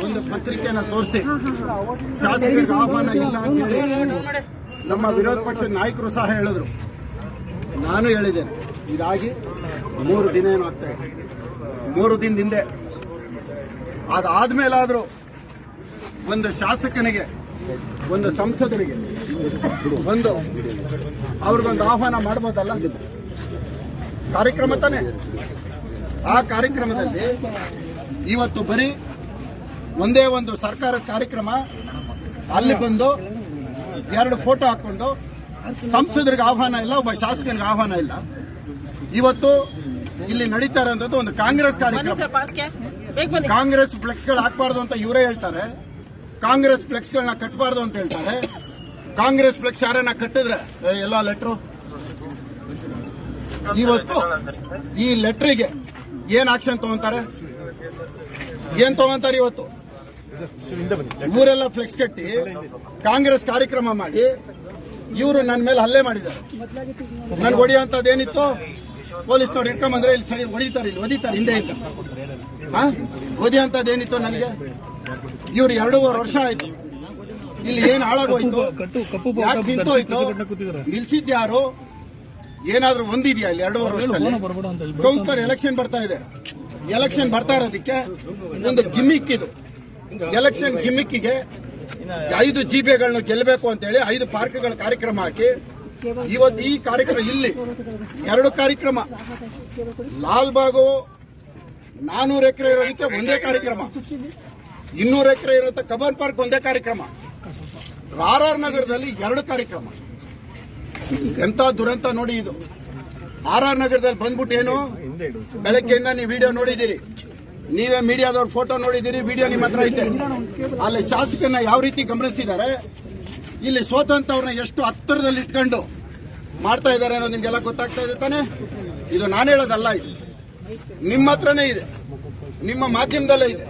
ಒಂದು ಪತ್ರಿಕೆಯನ್ನು ತೋರಿಸಿ ಶಾಸಕರಿಗೆ ಆಹ್ವಾನ ಇಲ್ಲ ಅಂತ ಹೇಳಿ ನಮ್ಮ ವಿರೋಧ ಪಕ್ಷದ ನಾಯಕರು ಸಹ ಹೇಳಿದ್ರು. ನಾನು ಹೇಳಿದ್ದೇನೆ, ಇದಾಗಿ 3 ದಿನ ಏನಾಗ್ತಾ ಇದೆ, 3 ದಿನದ ಹಿಂದೆ ಅದಾದ್ಮೇಲಾದ್ರೂ ಒಂದು ಶಾಸಕನಿಗೆ, ಒಂದು ಸಂಸದರಿಗೆ ಅವ್ರಿಗೊಂದು ಆಹ್ವಾನ ಮಾಡಬಹುದಲ್ಲ? ಕಾರ್ಯಕ್ರಮ ತಾನೆ. ಆ ಕಾರ್ಯಕ್ರಮದಲ್ಲಿ ಇವತ್ತು ಬರೀ ಒಂದೇ ಒಂದು ಸರ್ಕಾರದ ಕಾರ್ಯಕ್ರಮ, ಅಲ್ಲಿ ಬಂದು 2 ಫೋಟೋ ಹಾಕೊಂಡು ಸಂಸದರಿಗೆ ಆಹ್ವಾನ ಇಲ್ಲ, ಒಬ್ಬ ಶಾಸಕನಿಗೆ ಆಹ್ವಾನ ಇಲ್ಲ. ಇವತ್ತು ಇಲ್ಲಿ ನಡೀತಾ ಇರೋದು ಒಂದು ಕಾಂಗ್ರೆಸ್ ಕಾರ್ಯಕ್ರಮ. ಕಾಂಗ್ರೆಸ್ ಫ್ಲೆಕ್ಸ್ಗಳು ಹಾಕಬಾರ್ದು ಅಂತ ಇವರೇ ಹೇಳ್ತಾರೆ, ಕಾಂಗ್ರೆಸ್ ಫ್ಲೆಕ್ಸ್ಗಳನ್ನ ಕಟ್ಟಬಾರ್ದು ಅಂತ ಹೇಳ್ತಾರೆ. ಕಾಂಗ್ರೆಸ್ ಫ್ಲೆಕ್ಸ್ ಯಾರನ್ನ ಕಟ್ಟಿದ್ರೆ ಎಲ್ಲ ಲೆಟ್ರು, ಇವತ್ತು ಈ ಲೆಟ್ರಿಗೆ ಏನ್ ಆಕ್ಷನ್ ತಗೊಂತಾರೆ? ಏನ್ ತಗೊಂತಾರೆ? ಇವತ್ತು ಊರೆಲ್ಲ ಫ್ಲೆಕ್ಸ್ ಕಟ್ಟಿ ಕಾಂಗ್ರೆಸ್ ಕಾರ್ಯಕ್ರಮ ಮಾಡಿ ಇವರು ನನ್ನ ಮೇಲೆ ಹಲ್ಲೆ ಮಾಡಿದ್ದಾರೆ. ನನ್ಗೆ ಹೊಡೆಯುವಂತದ್ದೇನಿತ್ತು? ಪೊಲೀಸ್ನವ್ರು ಇಟ್ಕೊಂಡ್ಬಂದ್ರೆ ಇಲ್ಲಿ ಹೊಡಿತಾರೆ, ಇಲ್ಲಿ ಒದಿತಾರೆ ಹಿಂದೆ ಇದ್ದ. ಒದಿಯುವಂತದ್ದೇನಿತ್ತು ನನಗೆ? ಇವ್ರು 2.5 ವರ್ಷ ಆಯ್ತು, ಇಲ್ಲಿ ಏನ್ ಹಾಳಾಗೋಯ್ತು? ಯಾಕೆ ನಿಂತೋಯ್ತು? ನಿಲ್ಸಿದ್ಯಾರು? ಏನಾದ್ರೂ ಒಂದಿದೆಯಾ ಇಲ್ಲಿ 2.5 ವರ್ಷದಲ್ಲಿ? ಕೌನ್ಸಿಲರ್ ಎಲೆಕ್ಷನ್ ಬರ್ತಾ ಇದೆ. ಎಲೆಕ್ಷನ್ ಬರ್ತಾ ಇರೋದಕ್ಕೆ ಒಂದು ಗಿಮ್ಮಿಕ್ ಇದು. ಎಲೆಕ್ಷನ್ ಗಿಮ್ಮಿಕ್ಕಿಗೆ 5 ಜಿಬಿಗಳನ್ನ ಗೆಲ್ಲಬೇಕು ಅಂತ ಹೇಳಿ 5 ಪಾರ್ಕ್ಗಳ ಕಾರ್ಯಕ್ರಮ ಹಾಕಿ ಇವತ್ತು ಈ ಕಾರ್ಯಕ್ರಮ ಇಲ್ಲಿ 2 ಕಾರ್ಯಕ್ರಮ. ಲಾಲ್ಬಾಗು 400 ಎಕರೆ ಇರೋದಕ್ಕೆ ಒಂದೇ ಕಾರ್ಯಕ್ರಮ, 200 ಎಕರೆ ಇರೋ ಕಬ್ಬನ್ ಪಾರ್ಕ್ ಒಂದೇ ಕಾರ್ಯಕ್ರಮ, RR ನಗರದಲ್ಲಿ 2 ಕಾರ್ಯಕ್ರಮ. ಎಂತ ದುರಂತ ನೋಡಿ ಇದು. RR ನಗರದಲ್ಲಿ ಬಂದ್ಬಿಟ್ಟು ಏನು, ಬೆಳಗ್ಗೆಯಿಂದ ನೀವು ವಿಡಿಯೋ ನೋಡಿದ್ದೀರಿ, ನೀವೇ ಮೀಡಿಯಾದವ್ರ ಫೋಟೋ ನೋಡಿದ್ದೀರಿ, ವಿಡಿಯೋ ನಿಮ್ಮ ಹತ್ರ ಐತೆ. ಅಲ್ಲಿ ಶಾಸಕರನ್ನ ಯಾವ ರೀತಿ ಗಮನಿಸಿದ್ದಾರೆ, ಇಲ್ಲಿ ಸೋತಂತವ್ರನ್ನ ಎಷ್ಟು ಹತ್ತಿರದಲ್ಲಿ ಇಟ್ಕೊಂಡು ಮಾಡ್ತಾ ಇದ್ದಾರೆ ಅನ್ನೋದು ನಿಮ್ಗೆಲ್ಲ ಗೊತ್ತಾಗ್ತಾ ಇದೆ ತಾನೆ. ಇದು ನಾನು ಹೇಳೋದಲ್ಲ, ಇದು ನಿಮ್ಮ ಹತ್ರನೇ ಇದೆ, ನಿಮ್ಮ ಮಾಧ್ಯಮದಲ್ಲೇ ಇದೆ.